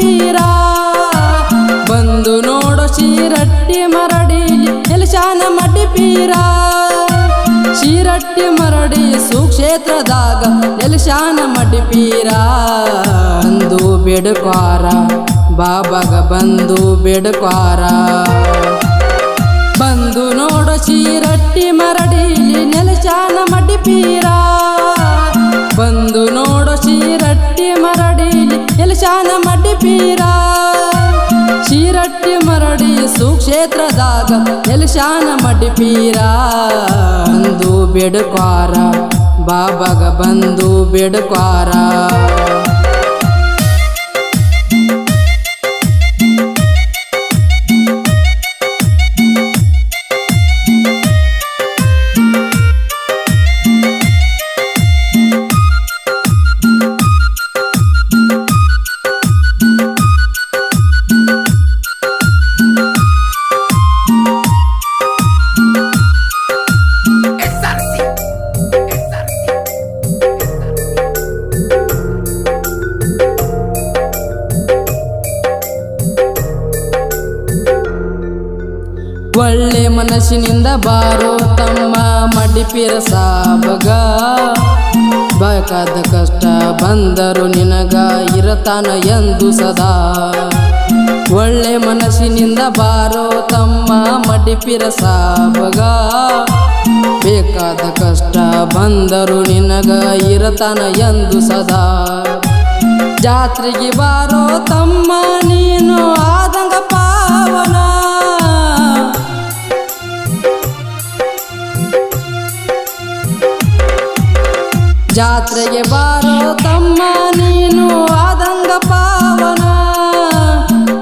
ಪೀರ ಬಂದು ನೋಡೋ ಶಿರಟ್ಟಿ ಮರಡಿಲಿ ನೆಲೆಸಾನ ಮಡ್ಡಿ ಪೀರ ಶಿರಟ್ಟಿ ಮರಡಿ ಸುಕ್ಷೇತ್ರದಾಗ ನೆಲೆಸಾನ ಮಡ್ಡಿ ಪೀರ ಬಂದು ಬೇಡ್ಕ್ವಾರ ಬಾಬಾಗ ಬಂದು ಬೇಡ್ಕ್ವಾರ ಬಂದು ನೋಡೋ ಶಿರಟ್ಟಿ ಮರಡಿಲಿ ನೆಲೆಸಾನ ಮಡ್ಡಿ ಪೀರ ಬಂದು ನೋಡೋ ಶಿರಟ್ಟಿ ಮರಡಿಲಿ ನೆಲೆಸಾನ ಮಡ್ಡಿ ಪೀರ ಶಿರಟ್ಟಿ ಮರಡಿ ಸುಕ್ಷೇತ್ರದಾಗ ನೆಲೆಸಾನ ಮಡ್ಡಿ ಪೀರ ಬಂದು ಬೇಡ್ಕ್ವಾರ ಬಾಬಾಗ ಬಂದು ಬೇಡ್ಕ್ವಾರ ಒಳ್ಳೆ ಮನಸ್ಸಿನಿಂದ ಬಾರೋ ತಮ್ಮ ಮಡ್ಡಿ ಪೀರ ಸಾಬಗ ಬೇಕಾದ ಕಷ್ಟ ಬಂದರು ನಿನಗ ಇರತಾನ ಎಂದು ಸದಾ ಒಳ್ಳೆ ಮನಸ್ಸಿನಿಂದ ಬಾರೋ ತಮ್ಮ ಮಡ್ಡಿ ಪೀರ ಸಾಬಗ ಬೇಕಾದ ಕಷ್ಟ ಬಂದರು ನಿನಗ ಇರತಾನ ಎಂದು ಸದಾ ಜಾತ್ರೆಗೆ ಬಾರೋ ತಮ್ಮ ನೀನು ಆದಂಗ ಪಾವನ ಜಾತ್ರೆಗೆ ಬಾರೋ ತಮ್ಮ ನೀನು ಆದಂಗ ಪಾವನ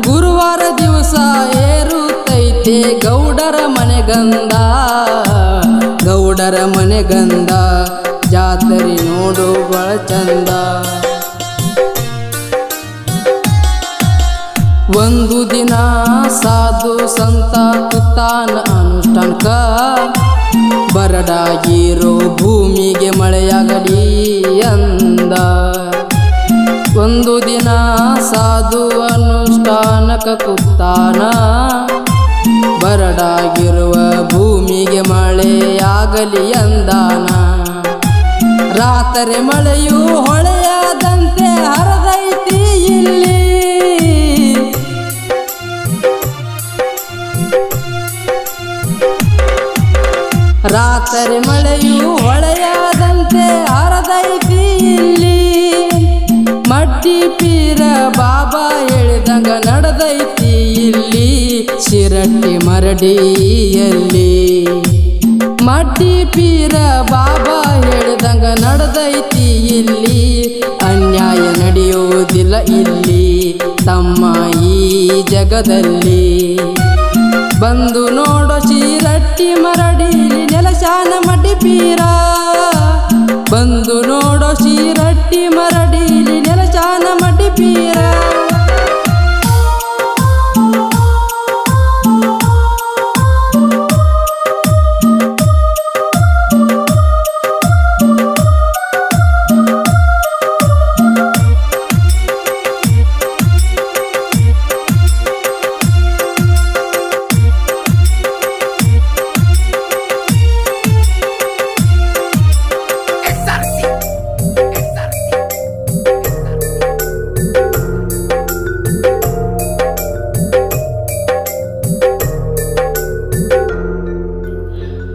ಗುರುವಾರ ದಿವಸ ಏರುತ್ತೈತೆ ಗೌಡರ ಮನೆಗಂದ ಗೌಡರ ಮನೆಗಂದ ಜಾತ್ರೆ ನೋಡು ಬಳ ಚಂದ ಒಂದು ದಿನ ಸಾಧು ಸಂತ ಕುತ್ತಾನ ಅನುಷ್ಠಾನಕ ಬರಡಾಗಿರೋ ಭೂಮಿಗೆ ಮಳೆಯಾಗಲಿ ಅಂದ ಒಂದು ದಿನ ಸಾಧು ಅನುಷ್ಠಾನಕ ಕುತ್ತಾನ ಬರಡಾಗಿರುವ ಭೂಮಿಗೆ ಮಳೆಯಾಗಲಿ ಅಂದಾನ ರಾತ್ರಿ ಮಳೆಯು ಹೊಳೆಯಾದಂತೆ ಹರದೈತಿ ಇಲ್ಲಿ ರಾತ್ರಿ ಮಳೆಯು ಹೊಳೆಯಾದಂತೆ ಹರದೈತಿ ಇಲ್ಲಿ ಮಡ್ಡಿ ಪೀರ ಬಾಬಾ ಹೇಳಿದಂಗ ನಡೆದೈತಿ ಇಲ್ಲಿ ಶಿರಟ್ಟಿ ಮರಡಿಯಲ್ಲಿ ಮಡ್ಡಿ ಪೀರ ಬಾಬಾ ಹೇಳಿದಂಗ ನಡೆದೈತಿ ಇಲ್ಲಿ ಅನ್ಯಾಯ ನಡೆಯುವುದಿಲ್ಲ ಇಲ್ಲಿ ತಮ್ಮ ಈ ಜಗದಲ್ಲಿ ಬಂದು ನೋಡೋ ಶಿರಟ್ಟಿ ಮರಡಿಲಿ ನೆಲೆಸಾನ ಮಡ್ಡಿ ಪೀರ ಬಂದು ನೋಡೋ ಶಿರಟ್ಟಿ ಮರಡಿಲಿ ನೆಲೆಸಾನ ಮಡ್ಡಿ ಪೀರ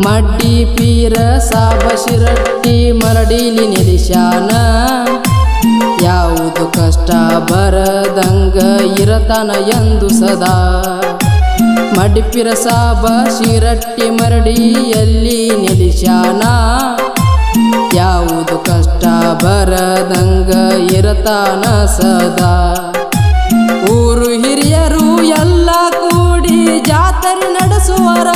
ಮಡ್ಡಿ ಪೀರ ಸಾಬ ಶಿರಟ್ಟಿ ಮರಡಿಲಿ ನೆಲೆಸಾನ ಯಾವುದು ಕಷ್ಟ ಬರದಂಗ ಇರತಾನ ಎಂದು ಸದಾ ಮಡ್ಡಿ ಪೀರ ಸಾಬ ಶಿರಟ್ಟಿ ಮರಡಿಯಲ್ಲಿ ನೆಲೆಸಾನ ಯಾವುದು ಕಷ್ಟ ಬರದಂಗ ಇರತಾನ ಸದಾ ಊರು ಹಿರಿಯರು ಎಲ್ಲ ಕೂಡಿ ಜಾತ್ರೆ ನಡೆಸುವರ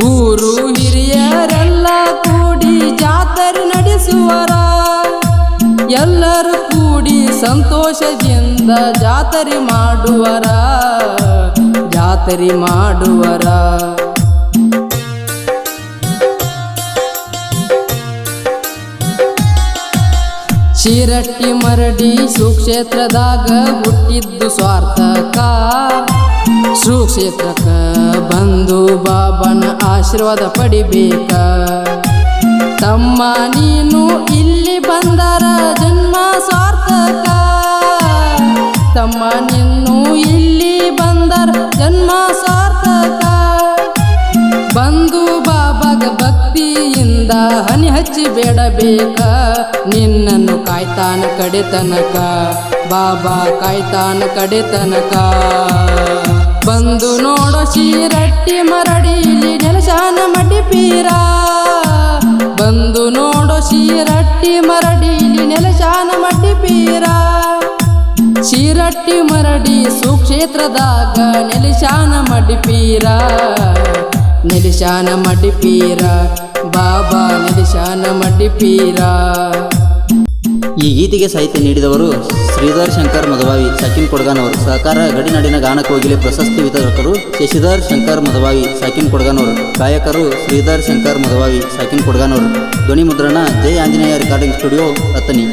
ಊರು ಹಿರಿಯರೆಲ್ಲ ಕೂಡಿ ಜಾತ್ರೆ ನಡೆಸುವರ ಎಲ್ಲರೂ ಕೂಡಿ ಸಂತೋಷದಿಂದ ಜಾತ್ರೆ ಮಾಡುವರ ಜಾತ್ರೆ ಮಾಡುವರ ಶಿರಟ್ಟಿ ಮರಡಿ ಸುಕ್ಷೇತ್ರದಾಗ ಹುಟ್ಟಿದ್ದು ಸ್ವಾರ್ಥಕ ಸುಕ್ಷೇತ್ರಕ್ಕ ಬಂದು ಬಾಬನ ಆಶೀರ್ವಾದ ಪಡಿಬೇಕ ತಮ್ಮ ನೀನು ಇಲ್ಲಿ ಬಂದರ ಜನ್ಮ ಸಾರ್ಥಕ ತಮ್ಮ ನೀನು ಇಲ್ಲಿ ಬಂದರ ಜನ್ಮ ಸಾರ್ಥಕ ಬಂದು ಬಾಬಾಗ ಭಕ್ತಿಯಿಂದ ಹನಿ ಹಚ್ಚಿ ಬೇಡಬೇಕ ನಿನ್ನನ್ನು ಕಾಯ್ತಾನ ಕಡೆ ತನಕ ಬಾಬಾ ಕಾಯ್ತಾನ ಕಡೆ ತನಕ ಬಂದು ನೋಡೋ ಶಿರಟ್ಟಿ ಮರಡಿಲಿ ನೆಲಶಾನ ಮಡಿಪೀರ ಬಂದು ನೋಡೋ ಶಿರಟ್ಟಿ ಮರಡಿಲಿ ನೆಲಶಾನ ಮಡಿಪೀರ ಶಿರಟ್ಟಿ ಮರಡಿ ಸುಕ್ಷೇತ್ರದಾಗ ನೆಲಶಾನ ಮಡಿಪೀರ ನೆಲಶಾನ ಮಡಿಪೀರ ಬಾಬಾ ನೆಲಶಾನ ಮಡಿಪೀರ. ಈ ಗೀತೆಗೆ ಸಾಹಿತ್ಯ ನೀಡಿದವರು ಶ್ರೀಧರ್ ಶಂಕರ್ ಮಧವಾವಿ ಸಾಕಿನ್ ಕೊಡ್ಗಾನವರು. ಸಹಕಾರ ಗಡಿನಾಡಿನ ಗಾನ ಕೋಗಿಲೆ ಪ್ರಶಸ್ತಿ ವಿತರಕರು ಶಶಿಧರ್ ಶಂಕರ್ ಮಧವಾವಿ ಸಾಕಿನ್ ಕೊಡ್ಗಾನವರು. ಗಾಯಕರು ಶ್ರೀಧರ್ ಶಂಕರ್ ಮಧವಾವಿ ಸಾಕಿನ್ ಕೊಡ್ಗಾನವರು. ಧ್ವನಿ ಮುದ್ರಣ ಜೈ ಆಂಜನೇಯ ರೆಕಾರ್ಡಿಂಗ್ ಸ್ಟುಡಿಯೋ ಹತ್ತನಿ.